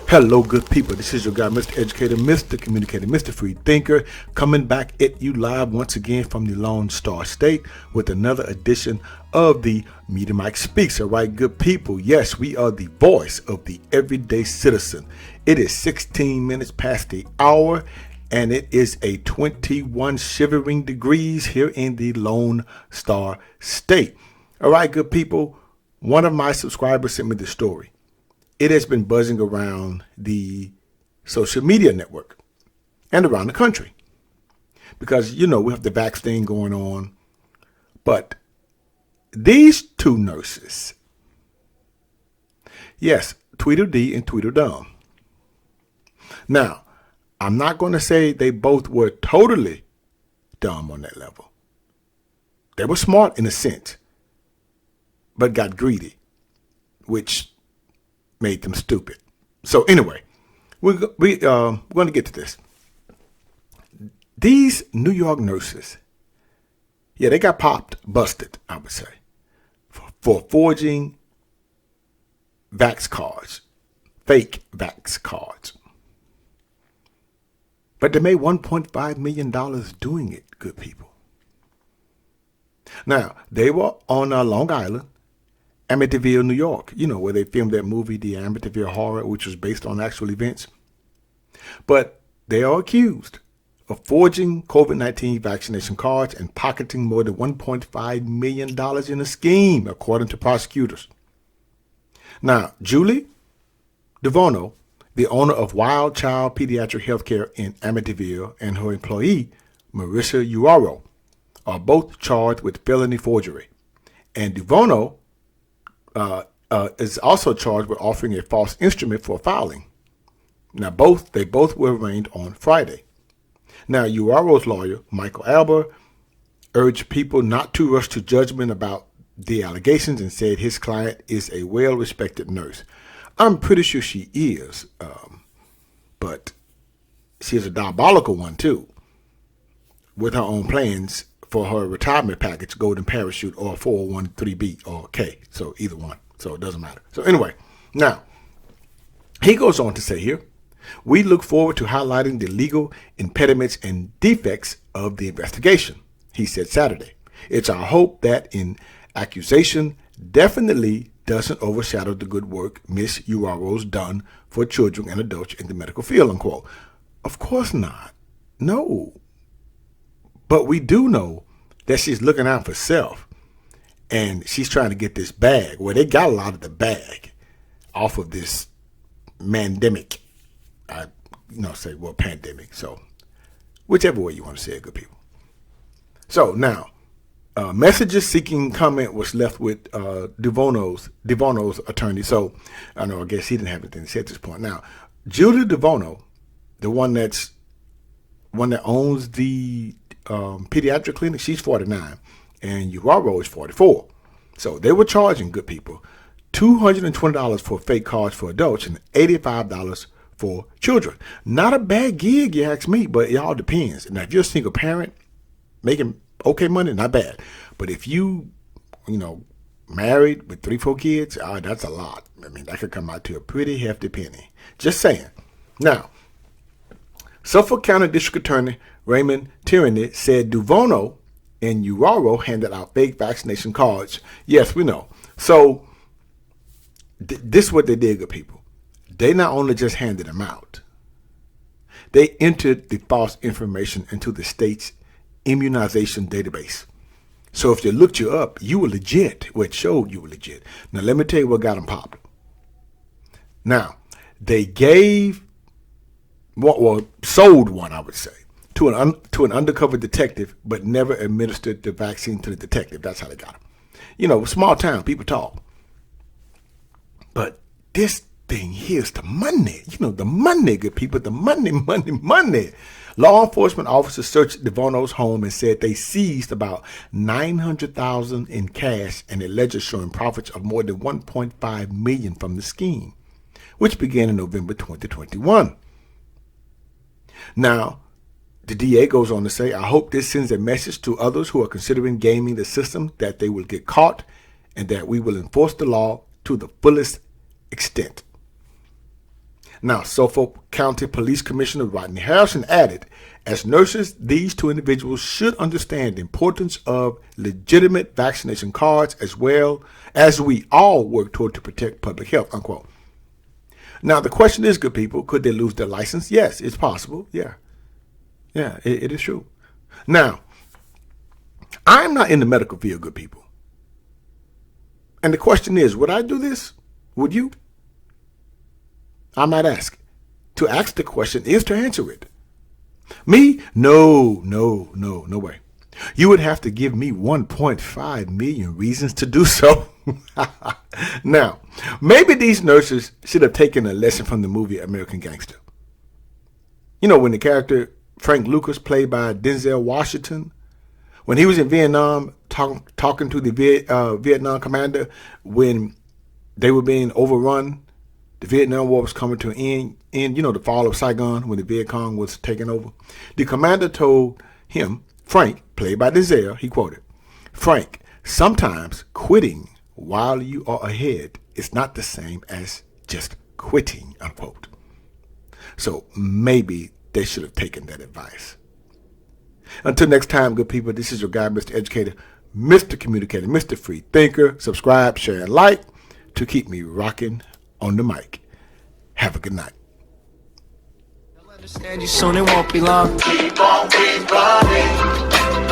Hello, good people. This is your guy, Mr. Educator, Mr. Communicator, Mr. Free Thinker, coming back at you live once again from the Lone Star State with another edition of the Media Mike Speaks. All right, good people. Yes, we are the voice of the everyday citizen. It is 16 minutes past the hour, and it is a 21 shivering degrees here in the Lone Star State. All right, good people. One of my subscribers sent me the story. It has been buzzing around the social media network and around the country because, we have the vax thing going on. But these two nurses, yes, Tweedledee and Tweedledum. Now, I'm not going to say they both were totally dumb on that level. They were smart in a sense, but got greedy, which made them stupid. So anyway, we're going to get to this. These New York nurses, they got busted, I would say, for forging vax cards, fake vax cards. But they made $1.5 million doing it, good people. Now, they were on Long Island, Amityville, New York, where they filmed that movie, The Amityville Horror, which was based on actual events. But they are accused of forging COVID-19 vaccination cards and pocketing more than $1.5 million in a scheme, according to prosecutors. Now, Julie DeVono, the owner of Wild Child Pediatric Healthcare in Amityville, and her employee, Marissa Uaro, are both charged with felony forgery. And DeVono is also charged with offering a false instrument for filing. Now, they both were arraigned on Friday. Now, Uaro's lawyer, Michael Alber, urged people not to rush to judgment about the allegations and said his client is a well-respected nurse. I'm pretty sure she is, but she's a diabolical one, too, with her own plans for her retirement package, Golden Parachute, or 401(b) or K. So either one. So it doesn't matter. So anyway, now, he goes on to say here, we look forward to highlighting the legal impediments and defects of the investigation, he said Saturday. It's our hope that an accusation definitely doesn't overshadow the good work Miss Uaro's done for children and adults in the medical field, unquote. Of course not. No. But we do know that she's looking out for self, and she's trying to get this bag. Well, they got a lot of the bag off of this pandemic. Pandemic. So, whichever way you want to say it, good people. So now, messages seeking comment was left with DeVono's attorney. So, I guess he didn't have anything to say at this point. Now, Julie DeVono, the one that owns the pediatric clinic, she's 49, and Uaro is 44. So they were charging, good people, $220 for fake cards for adults and $85 for children. Not a bad gig, you ask me, but it all depends. Now, if you're a single parent making okay money, not bad. But if you, married with 3-4 kids, that's a lot. I mean, that could come out to a pretty hefty penny. Just saying. Now, Suffolk County District Attorney Raymond Tierney said DeVono and Uaro handed out fake vaccination cards. Yes, we know. So this is what they did, good people. They not only just handed them out, they entered the false information into the state's immunization database. So if they looked you up, you were legit. Well, it showed you were legit. Now, let me tell you what got them popped. Now, they sold one, I would say, to an undercover detective, but never administered the vaccine to the detective. That's how they got him. Small town, people talk. But this thing here's the money. The money, good people, the money. Law enforcement officers searched DeVono's home and said they seized about $900,000 in cash and a ledger showing profits of more than $1.5 million from the scheme, which began in November 2021. Now, the DA goes on to say, I hope this sends a message to others who are considering gaming the system that they will get caught and that we will enforce the law to the fullest extent. Now, Suffolk County Police Commissioner Rodney Harrison added, as nurses, these two individuals should understand the importance of legitimate vaccination cards as well as we all work toward to protect public health, unquote. Now, the question is, good people, could they lose their license? Yes, it's possible. Yeah, it is true. Now, I'm not in the medical field, good people. And the question is, would I do this? Would you? I might ask. To ask the question is to answer it. Me? No way. You would have to give me 1.5 million reasons to do so. Now, maybe these nurses should have taken a lesson from the movie American Gangster. You know, when the character Frank Lucas, played by Denzel Washington, when he was in Vietnam talking to the Vietnam commander when they were being overrun, the Vietnam War was coming to an end, you know, the fall of Saigon when the Viet Cong was taken over. The commander told him, Frank, played by Denzel, he quoted, Frank, sometimes quitting while you are ahead is not the same as just quitting, unquote. So maybe they should have taken that advice. Until next time, good people, this is your guy, Mr. Educator, Mr. Communicator, Mr. Free Thinker. Subscribe, share, and like to keep me rocking on the mic. Have a good night. Understand you soon, it won't be long. Keep on, keep running.